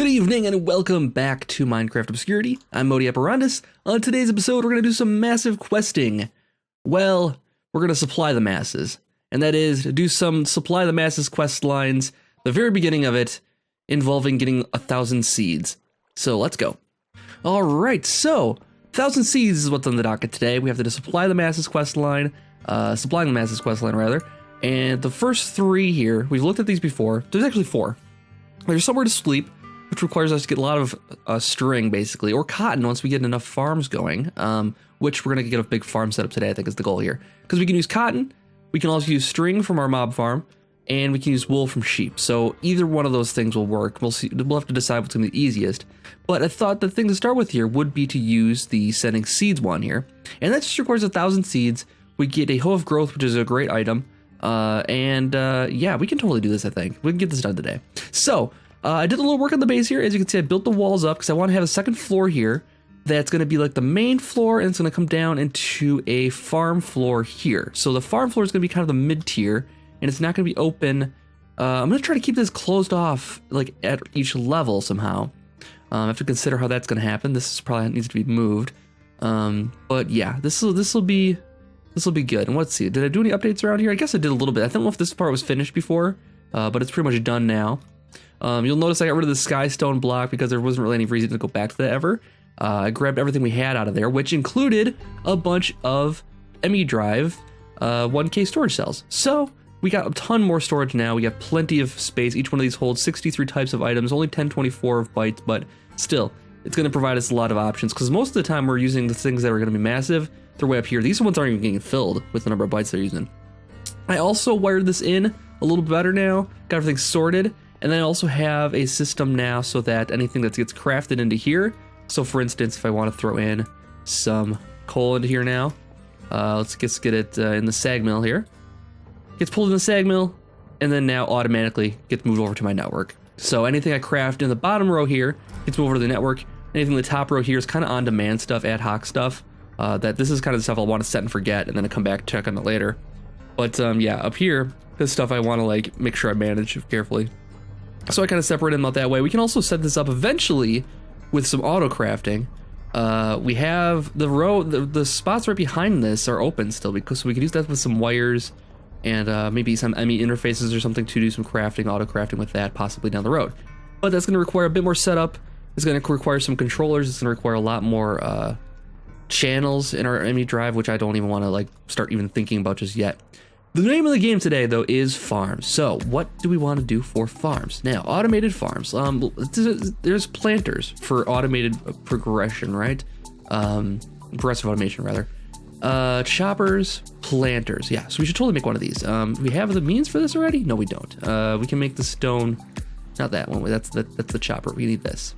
Good evening and welcome back to Minecraft Obscurity. I'm Modi Operandus. On today's episode, we're going to do some massive questing. Well, we're going to supply the masses. And that is, do some supply the masses quest lines, the very beginning of it, involving getting 1,000 seeds. So let's go. Alright, so 1,000 seeds is what's on the docket today. We have to supply the masses quest line, supplying the masses quest line rather. And the first three here, we've looked at these before. There's actually four. There's somewhere to sleep, which requires us to get a lot of string, basically, or cotton once we get enough farms going, which we're going to get a big farm setup today, I think is the goal here. Because we can use cotton, we can also use string from our mob farm, and we can use wool from sheep. So either one of those things will work. We'll see. We'll have to decide what's going to be the easiest. But I thought the thing to start with here would be to use the sending seeds one here. And that just requires 1,000 seeds. We get a hoe of growth, which is a great item. Yeah, we can totally do this, I think. We can get this done today. So, I did a little work on the base here. As you can see, I built the walls up because I want to have a second floor here that's going to be like the main floor, and it's going to come down into a farm floor here. So the farm floor is going to be kind of the mid-tier, and it's not going to be open. I'm going to try to keep this closed off like at each level somehow. I have to consider how that's going to happen. This is probably needs to be moved. But yeah, this will be good. And let's see, did I do any updates around here? I guess I did a little bit. I don't know if this part was finished before, but it's pretty much done now. You'll notice I got rid of the sky stone block because there wasn't really any reason to go back to that ever. I grabbed everything we had out of there, which included a bunch of ME drive 1K storage cells. So we got a ton more storage now. We got plenty of space. Each one of these holds 63 types of items, only 1024 of bytes, but still, it's going to provide us a lot of options because most of the time we're using the things that are going to be massive. They're way up here. These ones aren't even getting filled with the number of bytes they're using. I also wired this in a little better now, got everything sorted. And then I also have a system now so that anything that gets crafted into here. So for instance, if I want to throw in some coal into here now, let's just get it in the sag mill here. Gets pulled in the sag mill, and then now automatically gets moved over to my network. So anything I craft in the bottom row here gets moved over to the network. Anything in the top row here is kind of on-demand stuff, ad hoc stuff. That this is kind of the stuff I'll want to set and forget, and then I come back check on it later. But yeah, up here, this stuff I want to like make sure I manage carefully. So I kind of separate them out that way. We can also set this up eventually with some auto crafting. We have the row, the spots right behind this are open still because we can use that with some wires and maybe some ME interfaces or something to do some crafting, auto crafting with that possibly down the road. But that's going to require a bit more setup. It's going to require some controllers. It's going to require a lot more channels in our ME drive, which I don't even want to like start even thinking about just yet. The name of the game today, though, is farms. So what do we want to do for farms? Now, automated farms. There's planters for automated progression, right? Progressive automation, rather. Choppers, planters. Yeah, so we should totally make one of these. We have the means for this already? No, we don't. We can make the stone, not that one. That's the chopper. We need this.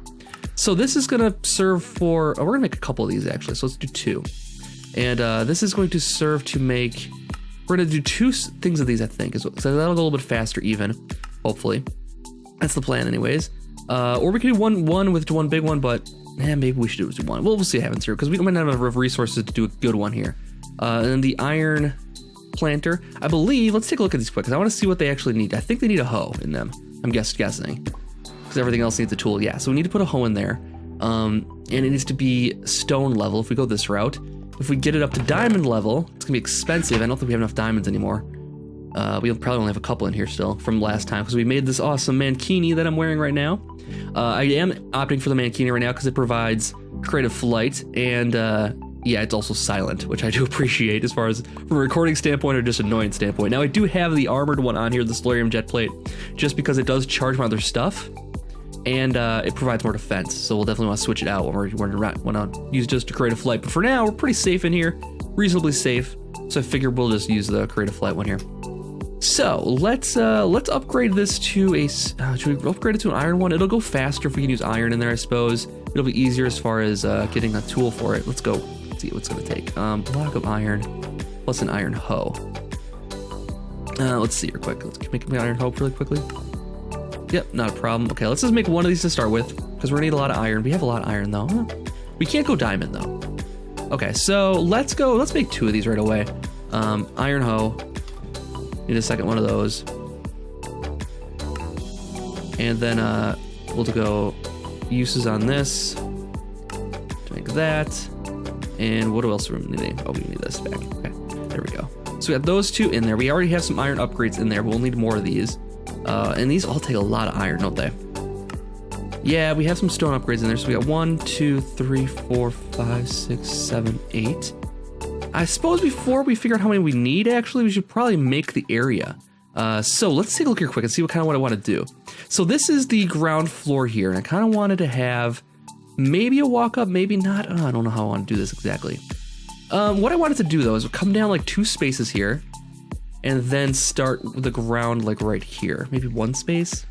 So this is going to serve for, we're going to make a couple of these, actually. So let's do two. And this is going to serve to make... We're going to do two things of these, I think. So that'll go a little bit faster even, hopefully. That's the plan anyways. Or we could do one with one big one, but maybe we should do it with one. We'll see what happens here, because we might not have enough resources to do a good one here. And then the iron planter, I believe, let's take a look at these quick, because I want to see what they actually need. I think they need a hoe in them, I'm guessing. Because everything else needs a tool, yeah. So we need to put a hoe in there. And it needs to be stone level if we go this route. If we get it up to diamond level, it's gonna be expensive. I don't think we have enough diamonds anymore. We'll probably only have a couple in here still from last time because we made this awesome mankini that I'm wearing right now. I am opting for the mankini right now because it provides creative flight and yeah, it's also silent, which I do appreciate as far as from a recording standpoint or just annoyance standpoint. Now I do have the armored one on here, the Solarium jet plate, just because it does charge my other stuff. And it provides more defense, so we'll definitely want to switch it out when we're use just a creative flight. But for now, we're pretty safe in here, reasonably safe. So I figure we'll just use the creative flight one here. So let's upgrade this to a. Should we upgrade it to an iron one? It'll go faster if we can use iron in there, I suppose. It'll be easier as far as getting a tool for it. Let's go. Let's see what's gonna take. Block of iron plus an iron hoe. Let's see here quick. Let's make an iron hoe really quickly. Yep, not a problem. Okay, let's just make one of these to start with, because we're gonna need a lot of iron. We have a lot of iron, though. We can't go diamond, though. Okay, so let's make two of these right away. Iron hoe. Need a second one of those. And then we'll go uses on this. Make that. And what else are we needing? Oh, we need this back. Okay, there we go. So we got those two in there. We already have some iron upgrades in there, but we'll need more of these. And these all take a lot of iron, don't they? Yeah, we have some stone upgrades in there. So we got 1, 2, 3, 4, 5, 6, 7, 8. I suppose before we figure out how many we need, actually, we should probably make the area. So let's take a look here quick and see what I want to do. So this is the ground floor here, and I kind of wanted to have maybe a walk up, maybe not. Oh, I don't know how I want to do this exactly. What I wanted to do though is come down like 2 spaces here, and then start the ground like right here. Maybe 1 space.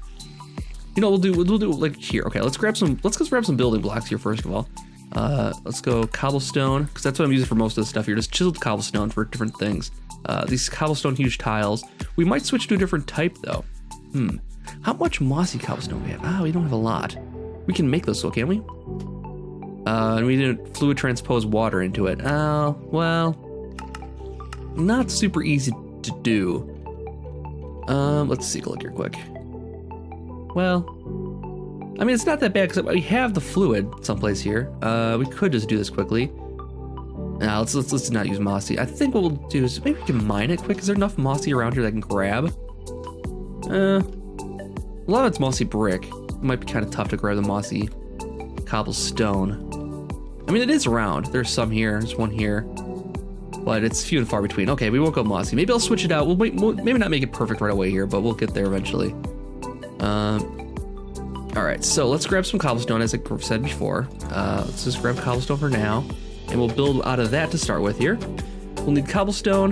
You know, we'll do like here. Okay, let's grab some building blocks here first of all. Let's go cobblestone, because that's what I'm using for most of the stuff here. Just chiseled cobblestone for different things. These cobblestone huge tiles. We might switch to a different type though. How much mossy cobblestone do we have? Ah, we don't have a lot. We can make those, so can't we? And we didn't fluid transpose water into it. Oh, well, not super easy to do. Let's take a look here quick. Well, I mean, it's not that bad because we have the fluid someplace here. We could just do this quickly. Now let's not use mossy. I think what we'll do is maybe we can mine it quick. Is there enough mossy around here that I can grab? A lot of it's mossy brick. It might be kind of tough to grab the mossy cobblestone. I mean, it is around. There's some here. There's one here, but it's few and far between. Okay, we won't go mossy. Maybe I'll switch it out. We'll maybe not make it perfect right away here, but we'll get there eventually. All right, so let's grab some cobblestone, as I said before. Let's just grab cobblestone for now, and we'll build out of that to start with here. We'll need cobblestone.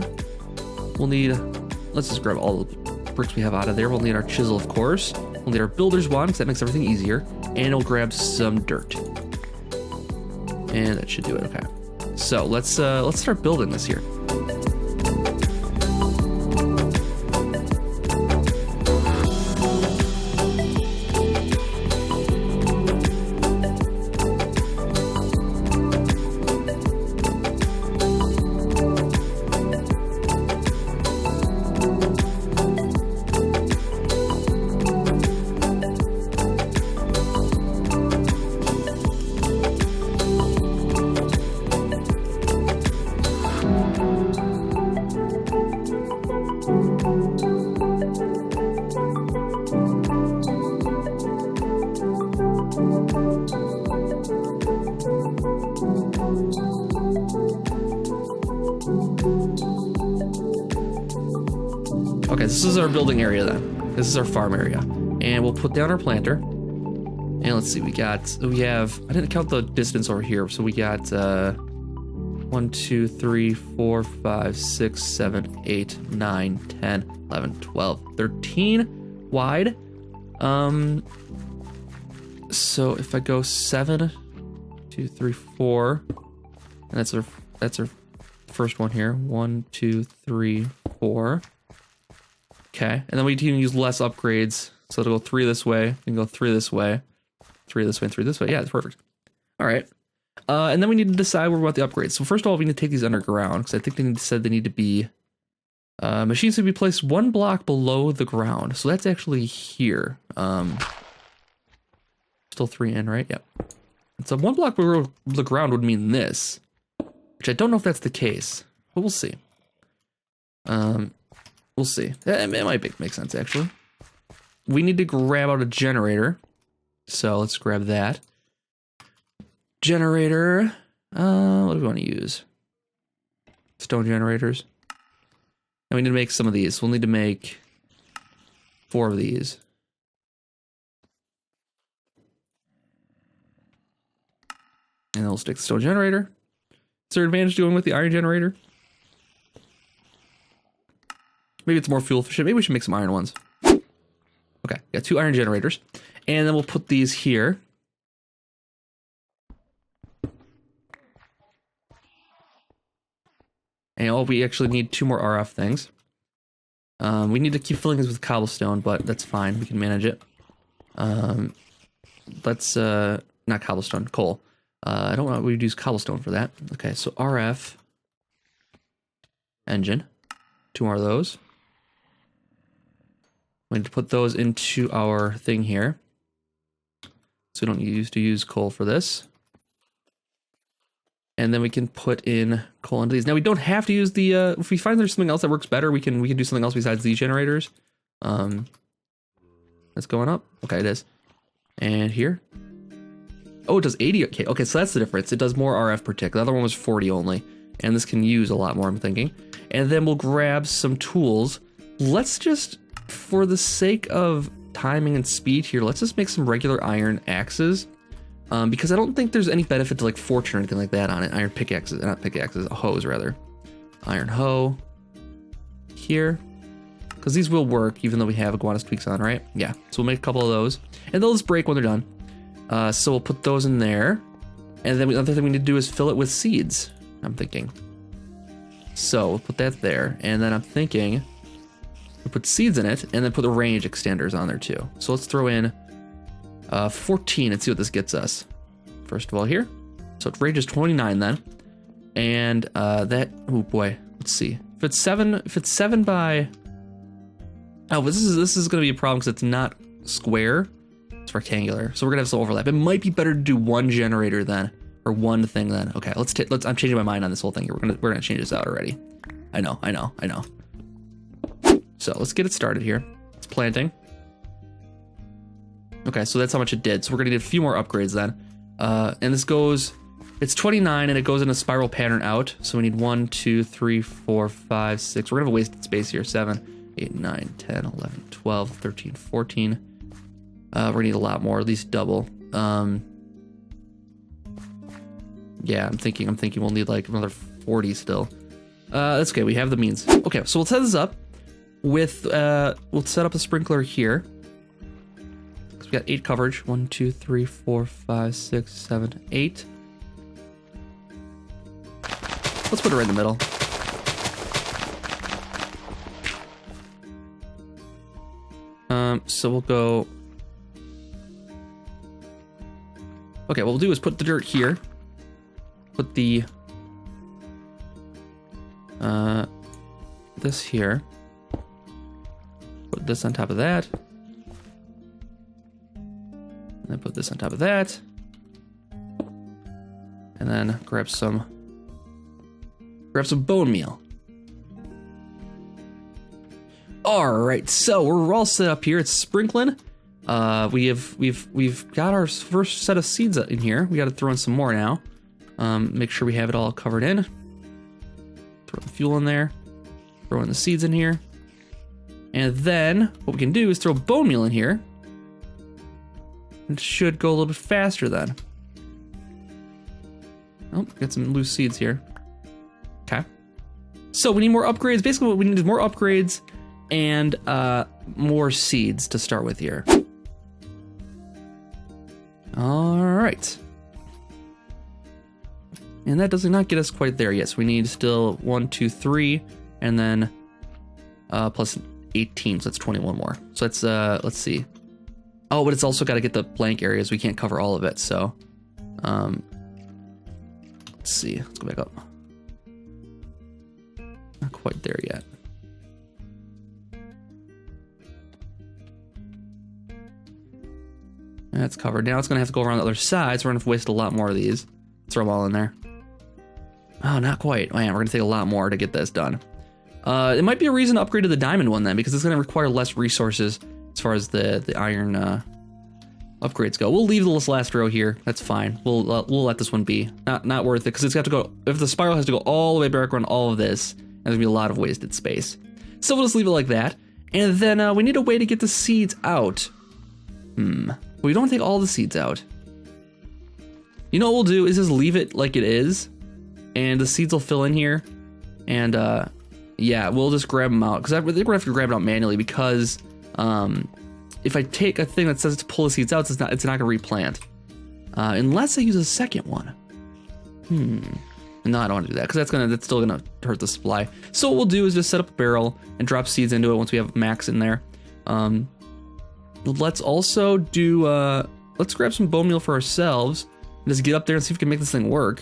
Let's just grab all the bricks we have out of there. We'll need our chisel, of course. We'll need our builder's wand, because that makes everything easier. And we'll grab some dirt. And that should do it, okay. So let's start building this here. Okay, this is our building area then. This is our farm area. And we'll put down our planter. And let's see, we have, I didn't count the distance over here. So we got 1, 2, 3, 4, 5, 6, 7, 8, 9, 10, 11, 12, 13 wide. So if I go 7, 2, 3, 4, and that's our first one here. 1, 2, 3, 4. Okay, and then we can use less upgrades. So it'll go 3 this way, and go 3 this way, 3 this way, and 3 this way. Yeah, that's perfect. All right. And then we need to decide where we want the upgrades. So first of all, we need to take these underground, because I think they need to be, machines to be placed 1 block below the ground. So that's actually here. Still 3 in, right? Yep. And so 1 block below the ground would mean this, which I don't know if that's the case, but we'll see. We'll see. It might make sense, actually. We need to grab out a generator. So let's grab that. Generator. What do we want to use? Stone generators. And we need to make some of these. We'll need to make 4 of these. And then we'll stick the stone generator. Is there an advantage to going with the iron generator? Maybe it's more fuel efficient. Maybe we should make some iron ones. Okay, got 2 iron generators. And then we'll put these here. And we actually need 2 more RF things. We need to keep filling this with cobblestone, but that's fine. We can manage it. Let's, not cobblestone, coal. I don't know we'd use cobblestone for that. Okay, so RF. Engine. 2 more of those. We need to put those into our thing here. So we don't used to use coal for this. And then we can put in coal into these. Now we don't have to use the, if we find there's something else that works better, we can do something else besides these generators. That's going up. Okay, it is. And here. Oh, it does 80. Okay, so that's the difference. It does more RF per tick. The other one was 40 only. And this can use a lot more, I'm thinking. And then we'll grab some tools. Let's just, for the sake of timing and speed here, let's just make some regular iron axes. Because I don't think there's any benefit to like fortune or anything like that on it. Iron pickaxes, not pickaxes, hoes rather. Iron hoe. Here. Because these will work, even though we have iguanas tweaks on, right? Yeah, so we'll make a couple of those. And they'll just break when they're done. So we'll put those in there. And then the other thing we need to do is fill it with seeds, I'm thinking. So we'll put that there. And then I'm thinking we'll put seeds in it and then put the range extenders on there too. So let's throw in 14 and see what this gets us. First of all here. So it range is 29 then. And that, oh boy, let's see. If it's seven by, oh, this is gonna be a problem because it's not square, it's rectangular. So we're gonna have some overlap. It might be better to do one generator then, or one thing then. Okay, let's I'm changing my mind on this whole thing here. We're gonna change this out already. I know. So let's get it started here. It's planting. Okay, so that's how much it did. So we're gonna need a few more upgrades then. And this goes, it's 29 and it goes in a spiral pattern out. So we need 1, 2, 3, 4, 5, 6. We're gonna have a wasted space here. 7, 8, 9, 10, 11, 12, 13, 14. We're gonna need a lot more, at least double. Yeah, I'm thinking we'll need like another 40 still. That's okay, we have the means. Okay, so we'll set this up with, we'll set up a sprinkler here. So we got 8 coverage. 1, 2, 3, 4, 5, 6, 7, 8. Let's put it right in the middle. So we'll go. Okay, what we'll do is put the dirt here. Put the this here. Put this on top of that. And then put this on top of that. And then grab some bone meal. All right, so we're all set up here. It's sprinkling. We've got our first set of seeds in here. We got to throw in some more now. Make sure we have it all covered in. Throw the fuel in there. Throw in the seeds in here. And then what we can do is throw bone meal in here. It should go a little bit faster then. Oh, got some loose seeds here. Okay. So we need more upgrades. Basically what we need is more upgrades and more seeds to start with here. All right. And that does not get us quite there yet. So we need still 1, 2, 3, and then plus 18, so that's 21 more. So that's, let's see. Oh, but it's also got to get the blank areas. We can't cover all of it, so let's see. Let's go back up. Not quite there yet. That's covered. Now it's going to have to go around the other side, so we're going to waste a lot more of these. Throw them all in there. Oh, not quite. Man, we're going to take a lot more to get this done. It might be a reason to upgrade to the diamond one then, because it's going to require less resources as far as the iron upgrades go. We'll leave this last row here. That's fine. We'll let this one be. Not worth it, because it's got to go. If the spiral has to go all the way back around all of this, there's going to be a lot of wasted space. So we'll just leave it like that. And then we need a way to get the seeds out. We don't take all the seeds out. You know what we'll do is just leave it like it is, and the seeds will fill in here. And yeah, we'll just grab them out, because we're gonna have to grab it out manually, because if I take a thing that says to pull the seeds out, it's not gonna replant, unless I use a second one. No, I don't want to do that, because that's still gonna hurt the supply. So what we'll do is just set up a barrel and drop seeds into it once we have max in there. Let's also do let's grab some bone meal for ourselves and just get up there and see if we can make this thing work.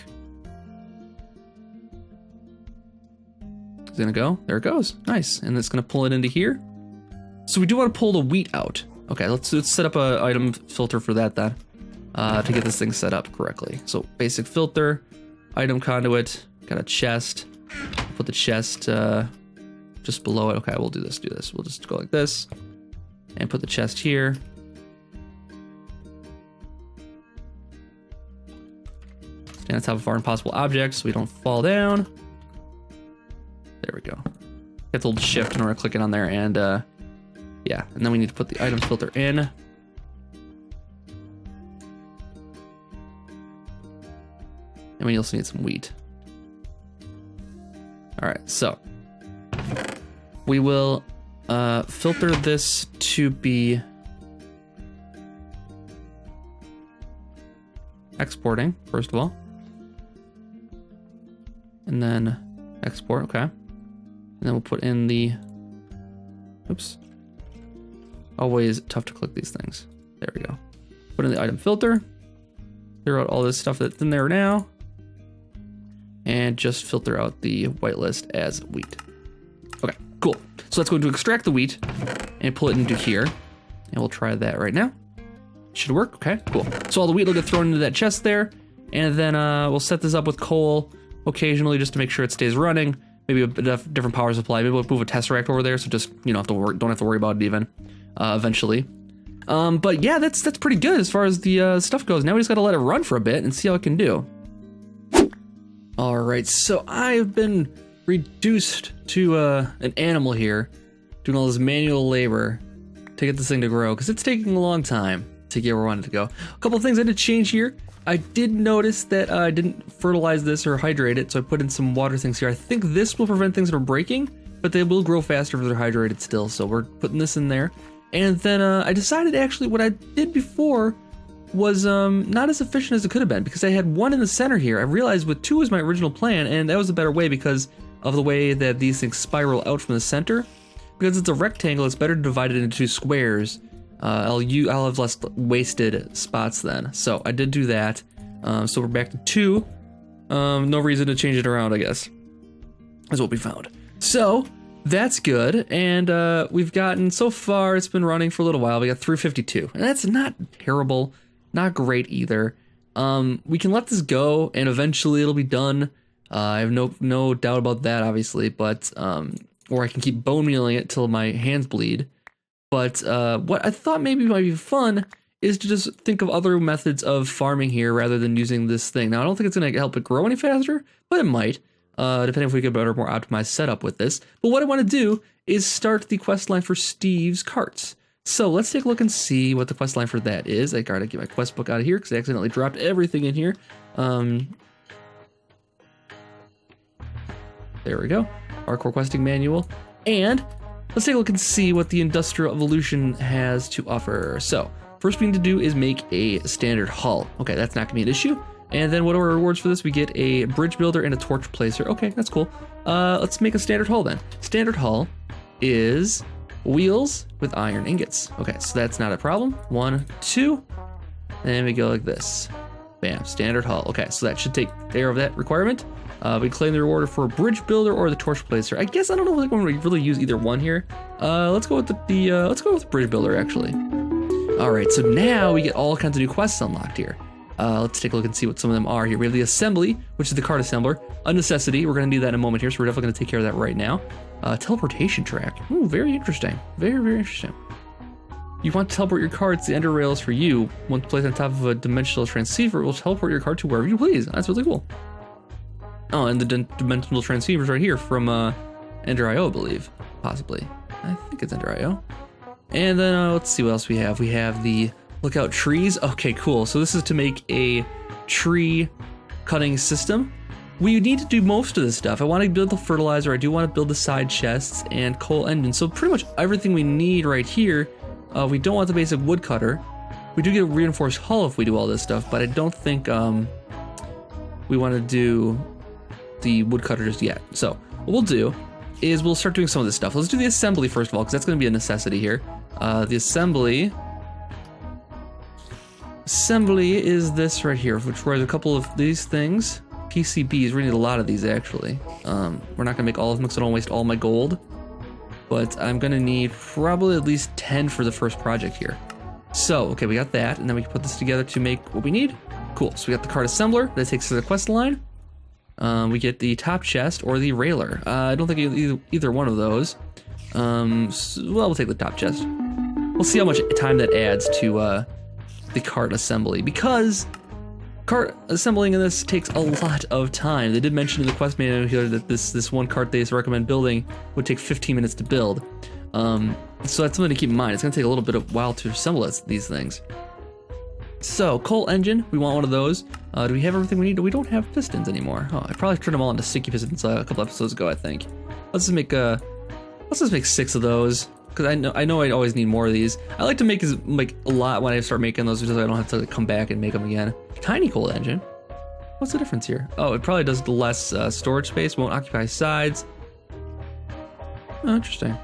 It's gonna go. There it goes. Nice. And it's gonna pull it into here. So we do want to pull the wheat out. Okay, let's set up a item filter for that then. to get this thing set up correctly. So basic filter, item conduit, got a chest, put the chest just below it. Okay, we'll do this. We'll just go like this and put the chest here. Stand on top of our impossible objects so we don't fall down. There we go. Hit the little shift in order to click it on there, and yeah, and then we need to put the items filter in. And we also need some wheat. All right, so we will filter this to be exporting, first of all. And then export, okay. And then we'll put in the, oops. Always tough to click these things. There we go. Put in the item filter. Clear out all this stuff that's in there now. And just filter out the whitelist as wheat. Okay, cool. So let's go to extract the wheat and pull it into here. And we'll try that right now. Should work, okay, cool. So all the wheat will get thrown into that chest there. And then we'll set this up with coal occasionally just to make sure it stays running. Maybe a bit of different power supply. Maybe we'll move a tesseract over there, so just, you know, don't have to worry about it even eventually. But yeah, that's pretty good as far as the stuff goes. Now we just gotta let it run for a bit and see how it can do. All right, so I've been reduced to an animal here, doing all this manual labor to get this thing to grow, because it's taking a long time to get where I wanted to go. A couple of things I did change here. I did notice that I didn't fertilize this or hydrate it, so I put in some water things here. I think this will prevent things from breaking, but they will grow faster if they're hydrated still, so we're putting this in there. And then I decided actually what I did before was not as efficient as it could have been, because I had one in the center here. I realized with two was my original plan, and that was a better way because of the way that these things spiral out from the center. Because it's a rectangle, it's better to divide it into two squares. I'll have less wasted spots then. So I did do that. So we're back to 2. No reason to change it around, I guess, is what we found. So that's good. And we've gotten, so far, it's been running for a little while. We got 352. And that's not terrible, not great either. We can let this go and eventually it'll be done. I have no doubt about that, obviously, but or I can keep bone mealing it till my hands bleed. But what I thought maybe might be fun is to just think of other methods of farming here rather than using this thing. Now, I don't think it's going to help it grow any faster, but it might, depending if we get a better, more optimized setup with this. But what I want to do is start the quest line for Steve's carts. So let's take a look and see what the quest line for that is. I gotta get my quest book out of here because I accidentally dropped everything in here. There we go. Hardcore questing manual. And let's take a look and see what the Industrial Evolution has to offer. So, first we need to do is make a standard hull. Okay, that's not gonna be an issue. And then what are our rewards for this? We get a bridge builder and a torch placer. Okay, that's cool. Let's make a standard hull then. Standard hull is wheels with iron ingots. Okay, so that's not a problem. 1, 2, and we go like this. Bam, standard hull. Okay, so that should take care of that requirement. We claim the reward for a bridge builder or the torch placer. I guess I don't know if we really use either one here. Let's go with let's go with the bridge builder actually. All right, so now we get all kinds of new quests unlocked here. Let's take a look and see what some of them are here. We have the assembly, which is the cart assembler. A necessity. We're going to do that in a moment here, so we're definitely going to take care of that right now. Teleportation track. Ooh, very interesting. Very, very interesting. You want to teleport your carts, the ender rails for you. Once placed on top of a dimensional transceiver, it will teleport your cart to wherever you please. That's really cool. Oh, and the dimensional transceiver's right here from Ender.io, I believe. Possibly. I think it's Ender.io. And then let's see what else we have. We have the lookout trees. Okay, cool. So this is to make a tree cutting system. We need to do most of this stuff. I want to build the fertilizer. I do want to build the side chests and coal engine. So pretty much everything we need right here. We don't want the basic woodcutter. We do get a reinforced hull if we do all this stuff, but I don't think we want to do the woodcutter just yet. So what we'll do is we'll start doing some of this stuff. Let's do the assembly first of all, because that's going to be a necessity here. The assembly is this right here, which requires a couple of these things. PCBs, we need a lot of these actually. We're not gonna make all of them because I don't waste all my gold, but I'm gonna need probably at least 10 for the first project here. So, okay, we got that, and then we can put this together to make what we need. Cool, so we got the cart assembler, that takes us to the quest line. We get the top chest or the railer. I don't think either one of those. Well, we'll take the top chest. We'll see how much time that adds to the cart assembly, because cart assembling in this takes a lot of time. They did mention in the quest manual here that this one cart they recommend building would take 15 minutes to build. So that's something to keep in mind. It's gonna take a little bit of while to assemble these things. So, coal engine, we want one of those. Do we have everything we need? We don't have pistons anymore. Oh, I probably turned them all into sticky pistons a couple episodes ago, I think. Let's just make 6 of those, because I know I always need more of these. I like to make a lot when I start making those, because I don't have to come back and make them again. Tiny coal engine. What's the difference here? Oh, it probably does less storage space, won't occupy sides. Oh, interesting.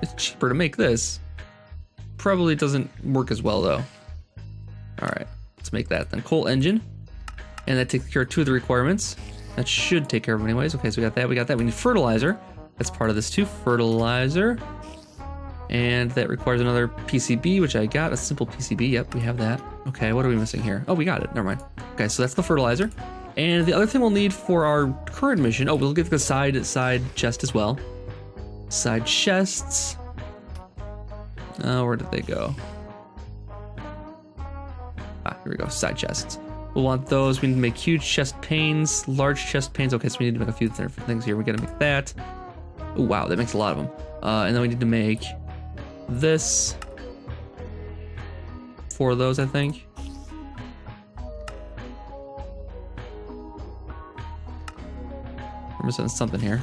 It's cheaper to make this. Probably doesn't work as well though. All right, let's make that then. Coal engine, and that takes care of 2 of the requirements. That should take care of them anyways. Okay, so we got that. We got that. We need fertilizer. That's part of this too. Fertilizer, and that requires another PCB, which I got. A simple PCB. Yep, we have that. Okay, what are we missing here? Oh, we got it. Never mind. Okay, so that's the fertilizer. And the other thing we'll need for our current mission. Oh, we'll get the side chest as well. Side chests. Where did they go? Here we go, side chests. We'll want those. We need to make huge chest panes, large chest panes. Okay, so we need to make a few different things here. We gotta make that. Oh, wow, that makes a lot of them. And then we need to make this. 4 of those, I think. We're missing something here.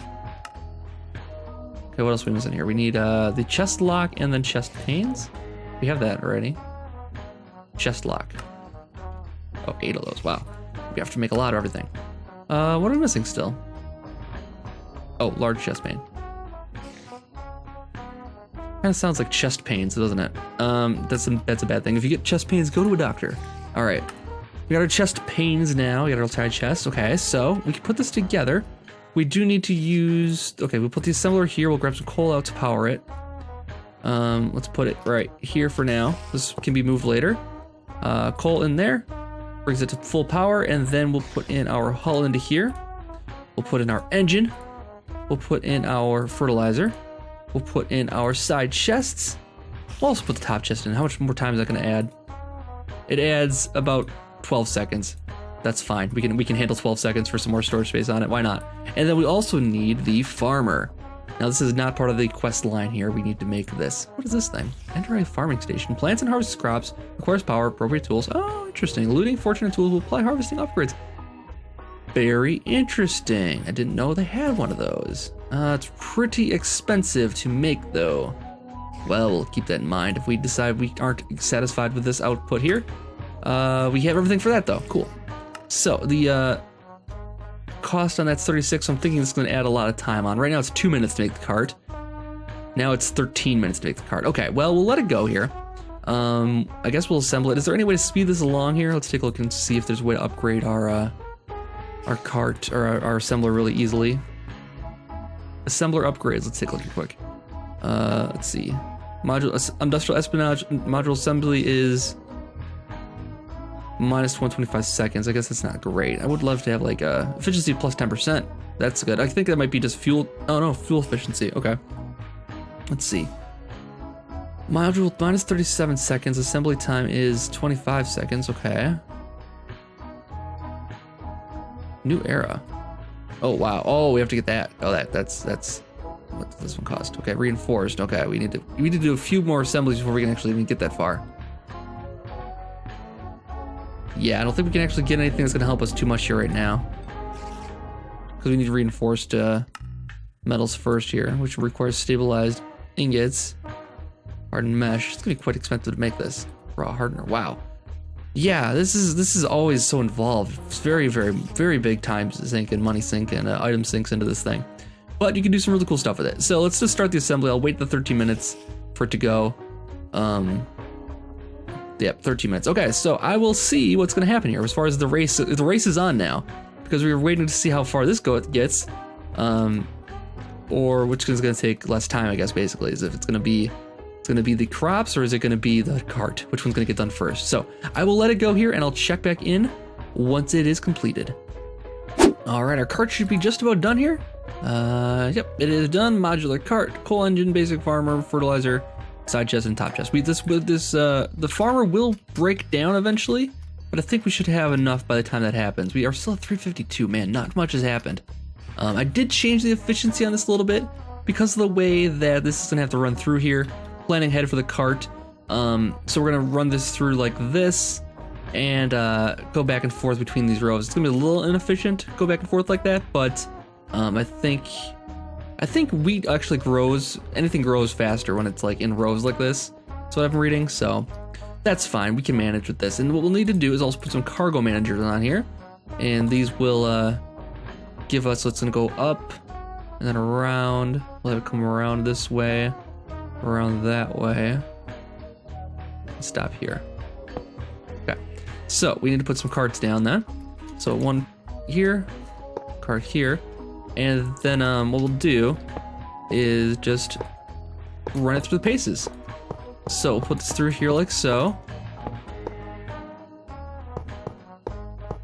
Okay, what else are we missing here? We need the chest lock and then chest panes. We have that already. Chest lock. Oh, 8 of those. Wow. We have to make a lot of everything. What are we missing still? Oh, large chest pane. Kind of sounds like chest pains, doesn't it? That's a bad thing. If you get chest pains, go to a doctor. All right. We got our chest pains now. We got our side chest. Okay, so we can put this together. We do need to use... Okay, we'll put the assembler here. We'll grab some coal out to power it. Let's put it right here for now. This can be moved later. Coal in there. Brings it to full power, and then we'll put in our hull into here. We'll put in our engine. We'll put in our fertilizer. We'll put in our side chests. We'll also put the top chest in. How much more time is that going to add? It adds about 12 seconds. That's fine. We can handle 12 seconds for some more storage space on it. Why not? And then we also need the farmer. Now this is not part of the quest line here. We need to make this. What is this thing? Enter a farming station. Plants and harvest crops. Requires power. Appropriate tools. Oh, interesting. Looting, fortune, and tools will apply harvesting upgrades. Very interesting. I didn't know they had one of those. It's pretty expensive to make though. Well, we'll keep that in mind if we decide we aren't satisfied with this output here. We have everything for that though. Cool. So the cost on that's 36, so I'm thinking it's going to add a lot of time on. Right now it's 2 minutes to make the cart. Now it's 13 minutes to make the cart. Okay, well, we'll let it go here. I guess we'll assemble it. Is there any way to speed this along here? Let's take a look and see if there's a way to upgrade our cart or our assembler really easily. Assembler upgrades. Let's take a look here quick. Let's see. Industrial espionage module assembly is minus 125 seconds. I guess that's not great. I would love to have like efficiency plus 10%. That's good. I think that might be just fuel. Oh no, fuel efficiency. Okay. Let's see. Module minus 37 seconds. Assembly time is 25 seconds. Okay. New era. Oh wow. Oh, we have to get that. Oh, that's what does this one cost? Okay, reinforced. Okay, we need to do a few more assemblies before we can actually even get that far. Yeah, I don't think we can actually get anything that's going to help us too much here right now. Because we need reinforced metals first here, which requires stabilized ingots. Hardened mesh. It's going to be quite expensive to make this. Raw hardener. Wow. Yeah, this is always so involved. It's very, very, very big time sink and money sink and item sinks into this thing. But you can do some really cool stuff with it. So let's just start the assembly. I'll wait the 13 minutes for it to go. Yep, 13 minutes. Okay, so I will see what's going to happen here as far as the race. The race is on now because we were waiting to see how far this gets, or which is going to take less time. I guess basically is if it's going It's gonna be the crops or is it gonna be the cart? Which one's gonna get done first? So I will let it go here and I'll check back in once it is completed. All right, our cart should be just about done here. Yep, it is done. Modular cart, coal engine, basic farmer, fertilizer, side chest, and top chest. The farmer will break down eventually, but I think we should have enough by the time that happens. We are still at 352, man, not much has happened. I did change the efficiency on this a little bit because of the way that this is gonna have to run through here, planning ahead for the cart. So we're gonna run this through like this and go back and forth between these rows. It's gonna be a little inefficient to go back and forth like that, but I think wheat actually grows, anything grows faster when it's like in rows like this. That's what I've been reading, so that's fine. We can manage with this. And what we'll need to do is also put some cargo managers on here. And these will give us, so it's gonna go up and then around. We'll have it come around this way, around that way. Stop here. Okay, so we need to put some carts down then. So one here, cart here. And then what we'll do is just run it through the paces. So we'll put this through here like so.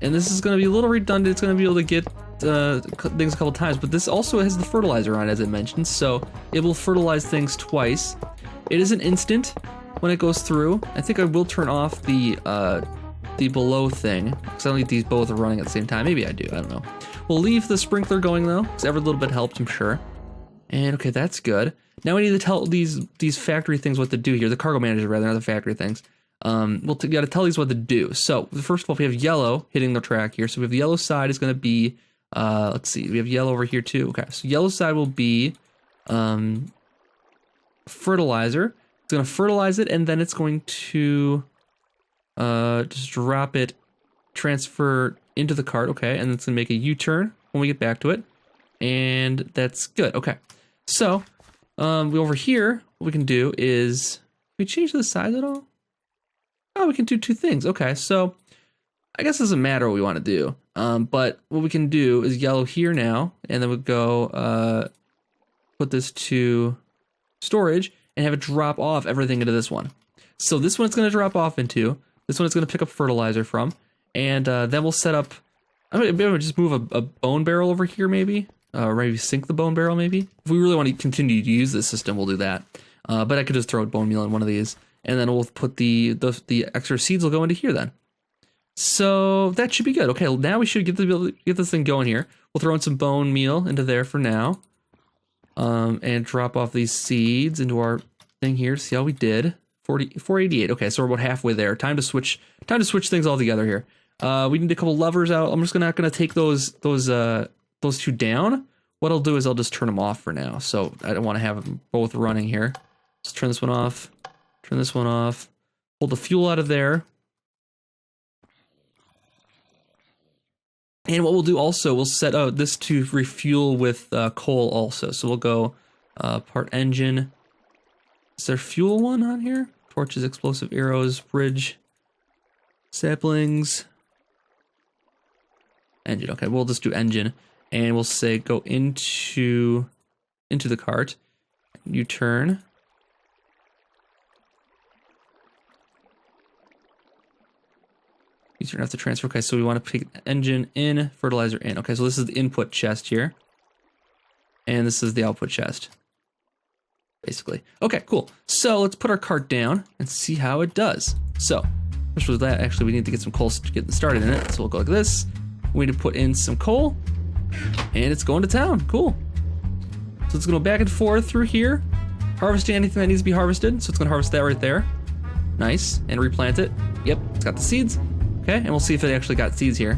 And this is gonna be a little redundant. It's gonna be able to get things a couple times, but this also has the fertilizer on it, as I mentioned, so it will fertilize things twice. It is an instant when it goes through. I think I will turn off the below thing, because I don't think these both are running at the same time. Maybe I do, I don't know. We'll leave the sprinkler going though, because every little bit helps, I'm sure. And okay, that's good. Now we need to tell these factory things what to do here. The cargo managers, rather, not the factory things. We'll gotta tell these what to do. So first of all, we have yellow hitting the track here. So we have the yellow side is gonna be, let's see, we have yellow over here too. Okay, so yellow side will be fertilizer. It's gonna fertilize it, and then it's going to just drop it, transfer into the cart. Okay, and it's gonna make a U-turn when we get back to it, and that's good. Okay, so we over here, what we can do is, can we change the size at all? Oh, we can do two things. Okay, so I guess it doesn't matter what we want to do, but what we can do is yellow here now, and then we'll go put this to storage and have it drop off everything into this one. So this one it's going to drop off into, this one it's going to pick up fertilizer from, and then we'll set up, I'm going to just move a bone barrel over here maybe, or maybe sink the bone barrel maybe. If we really want to continue to use this system, we'll do that. But I could just throw bone meal in one of these, and then we'll put the extra seeds will go into here then. So that should be good. Okay, now we should get this thing going here. We'll throw in some bone meal into there for now, and drop off these seeds into our thing here. See how we did. 488. Okay, so we're about halfway there. Time to switch things all together here. We need a couple levers out. I'm just not gonna take those two down. What I'll do is I'll just turn them off for now. So I don't want to have them both running here. Let's turn this one off. Turn this one off. Pull the fuel out of there. And what we'll do also, we'll set this to refuel with coal also. So we'll go part engine. Is there fuel one on here? Torches, explosive arrows, bridge, saplings, engine. Okay, we'll just do engine, and we'll say go into the cart. U-turn. U-turn after transfer. Okay, so we want to pick engine in, fertilizer in. Okay, so this is the input chest here, and this is the output chest, basically. Okay, cool. So let's put our cart down and see how it does. So first was that, actually we need to get some coal to get started in it. So we'll go like this. We need to put in some coal, and it's going to town. Cool. So it's going to go back and forth through here, harvesting anything that needs to be harvested. So it's going to harvest that right there. Nice. And replant it. Yep, it's got the seeds. Okay, and we'll see if it actually got seeds here.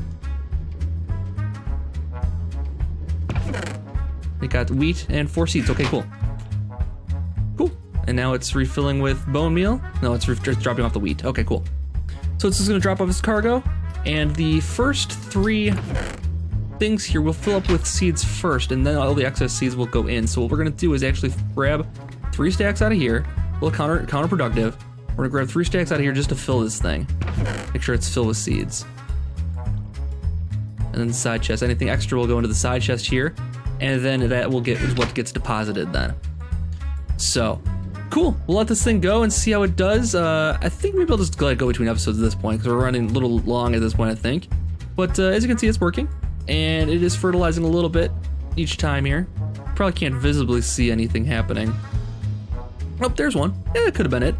It got wheat and 4 seeds. Okay, cool. Cool. And now it's refilling with bone meal. No, it's just dropping off the wheat. Okay, cool. So it's just going to drop off its cargo, and the first 3 things here will fill up with seeds first, and then all the excess seeds will go in. So what we're going to do is actually grab 3 stacks out of here. A little counterproductive. We're going to grab 3 stacks out of here just to fill this thing. Make sure it's filled with seeds. And then the side chest. Anything extra will go into the side chest here, and then that will get is what gets deposited then. So Cool. We'll let this thing go and see how it does. I think maybe I'll just let it go between episodes at this point because we're running a little long at this point, I think. But as you can see, it's working, and it is fertilizing a little bit each time here. Probably can't visibly see anything happening. Oh, there's one. Yeah, that could have been it.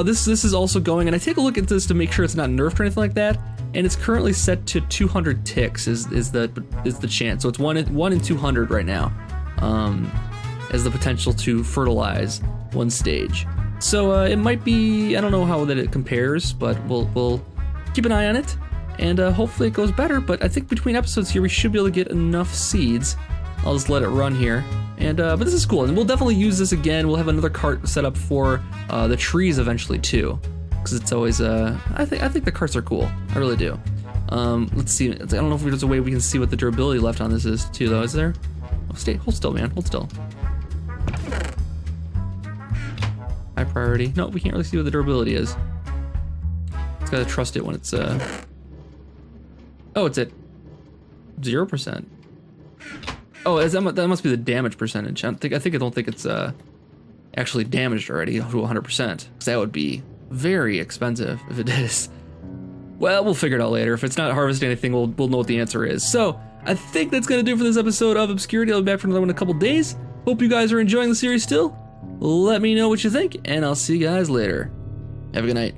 This is also going, and I take a look at this to make sure it's not nerfed or anything like that. And it's currently set to 200 ticks is the chance. So it's 1 in 200 right now, as the potential to fertilize one stage. So it might be, I don't know how that it compares, but we'll keep an eye on it, and hopefully it goes better. But I think between episodes here we should be able to get enough seeds. I'll just let it run here. And but this is cool, and we'll definitely use this again. We'll have another cart set up for the trees eventually too, because it's always I think the carts are cool. I really do. Let's see. I don't know if there's a way we can see what the durability left on this is too, though. Is there? Oh, hold still, man. Hold still. High priority. No, we can't really see what the durability is. It's gotta trust it when it's Oh, it's at 0%. Oh, that must be the damage percentage. I don't think it's actually damaged already to 100%, because that would be very expensive if it is. Well, we'll figure it out later. If it's not harvesting anything, we'll know what the answer is. So I think that's gonna do it for this episode of Obscurity. I'll be back for another one in a couple days. Hope you guys are enjoying the series still. Let me know what you think, and I'll see you guys later. Have a good night.